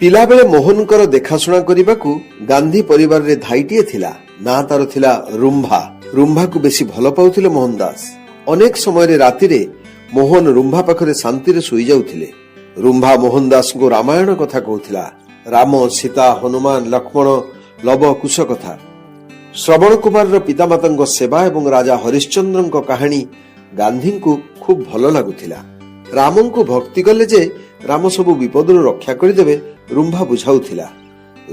ପିଲାବେଳେ ମୋହନଙ୍କର ଦେଖାଶୁଣା କରିବାକୁ ଗାନ୍ଧୀ ପରିବାରରେ ଧାଇଟିଏ ଥିଲା। ନା ତାର ଥିଲା ରୁମ୍ଭା। ରୁମ୍ଭାକୁ ବେଶୀ ଭଲ ପାଉଥିଲେ ମୋହନ ଦାସ। ଅନେକ ସମୟରେ ରାତିରେ ମୋହନ ରୁମ୍ଭା ପାଖରେ ଶାନ୍ତିରେ ଶୋଇଯାଉଥିଲେ। ରୁମ୍ଭା ମୋହନ ଦାସଙ୍କୁ ରାମାୟଣ କଥା କହୁଥିଲା। ରାମ, ସୀତା, ହନୁମାନ, ଲକ୍ଷ୍ମଣ, ଲବ, କୁଶ କଥା। ଶ୍ରବଣ କୁମାରର ପିତାମାତାଙ୍କ ସେବା ଏବଂ ରାଜା ହରିଶ୍ଚନ୍ଦ୍ରଙ୍କ କାହାଣୀ ଗାନ୍ଧୀଙ୍କୁ ଖୁବ ଭଲ ଲାଗୁଥିଲା। ରାମଙ୍କୁ ଭକ୍ତି କଲେ ଯେ ରାମ ସବୁ ବିପଦରୁ ରକ୍ଷା କରିଦେବେ ରୁମ୍ଭା ବୁଝାଉଥିଲା।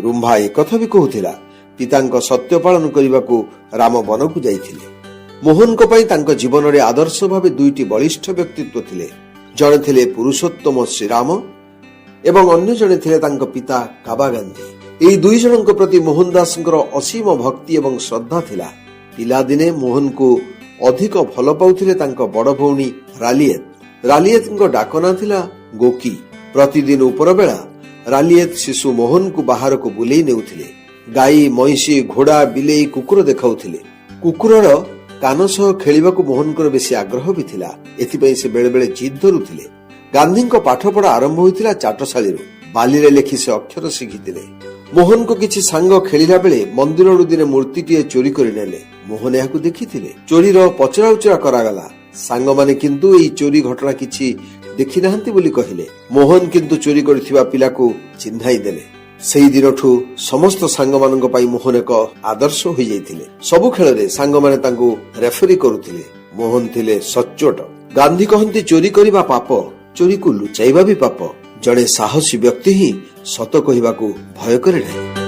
ରୁମ୍ଭା ଏକଥା ବି କହୁଥିଲା, ପିତାଙ୍କ ସତ୍ୟ ପାଳନ କରିବାକୁ ରାମ ବନକୁ ଯାଇଥିଲେ। ମୋହନଙ୍କ ପାଇଁ ତାଙ୍କ ଜୀବନରେ ଆଦର୍ଶ ଭାବେ ଦୁଇଟି ବଳିଷ୍ଠ ବ୍ୟକ୍ତିତ୍ୱ ଥିଲେ। ଜଣେ ଥିଲେ ପୁରୁଷୋତ୍ତମ ଶ୍ରୀରାମ ଏବଂ ଅନ୍ୟ ଜଣେ ଥିଲେ ତାଙ୍କ ପିତା କାବା ଗାନ୍ଧୀ। ଏହି ଦୁଇ ଜଣଙ୍କ ପ୍ରତି ମୋହନ ଦାସଙ୍କର ଅସୀମ ଭକ୍ତି ଏବଂ ଶ୍ରଦ୍ଧା ଥିଲା। ପିଲାଦିନେ ମୋହନଙ୍କୁ ଅଧିକ ଭଲ ପାଉଥିଲେ ତାଙ୍କ ବଡ ଭଉଣୀ ରାଲିଏତ। ରାଲିଏତଙ୍କ ଡାକ ନାଁ ଥିଲା ଗୋକି। ପ୍ରତିଦିନ ଉପରବେଳା ରାଲିଏତ ଶିଶୁ ମୋହନକୁ ବାହାରକୁ ବୁଲେଇ ନେଉଥିଲେ। ଗାଈ, ମଇଁଷି, ଘୋଡା, ବିଲେଇ, କୁକୁର ଦେଖାଉଥିଲେ। କୁକୁରର କାନ ସହ ଖେଳିବାକୁ ମୋହନଙ୍କର ବେଶୀ ଆଗ୍ରହ ବି ଥିଲା। ଏଥିପାଇଁ ସେ ବେଳେ ବେଳେ ଜିଦ୍ ଧରୁଥିଲେ। ଗାନ୍ଧୀଙ୍କ ପାଠପଢା ଆରମ୍ଭ ହୋଇଥିଲା ଚାଟଶାଳୀରୁ। ବାଲିରେ ଲେଖି ସେ ଅକ୍ଷର ଶିଖିଥିଲେ। ମୋହନଙ୍କ କିଛି ସାଙ୍ଗ ଖେଳିଲା ବେଳେ ମନ୍ଦିରରୁ ଦିନେ ମୂର୍ତ୍ତିଟିଏ ଚୋରି କରିନେଲେ। ମୋହନ ଏହାକୁ ଦେଖିଥିଲେ। ଚୋରିର ପଚରାଉଚରା କରାଗଲା। ସାଙ୍ଗମାନେ କିନ୍ତୁ ଏହି ଚୋରି ଘଟଣା କିଛି ଦେଖିନାହାନ୍ତି ବୋଲି କହିଲେ। ମୋହନ କିନ୍ତୁ ଚୋରି କରିଥିବା ପିଲାକୁ ଚିହ୍ନାଇ ଦେଲେ। ସେହି ଦିନଠୁ ସମସ୍ତ ସାଙ୍ଗମାନଙ୍କ ପାଇଁ ମୋହନ ଏକ ଆଦର୍ଶ ହୋଇଯାଇଥିଲେ। ସବୁ ଖେଳରେ ସାଙ୍ଗମାନେ ତାଙ୍କୁ ରେଫରି କରୁଥିଲେ। ମୋହନ ଥିଲେ ସଚ୍ଚୋଟ। ଗାନ୍ଧୀ କହନ୍ତି, ଚୋରି କରିବା ପାପ, ଚୋରିକୁ ଲୁଚାଇବା ବି ପାପ। ଜଣେ ସାହସୀ ବ୍ୟକ୍ତି ହିଁ ସତ କହିବାକୁ ଭୟ କରେ ନାହିଁ।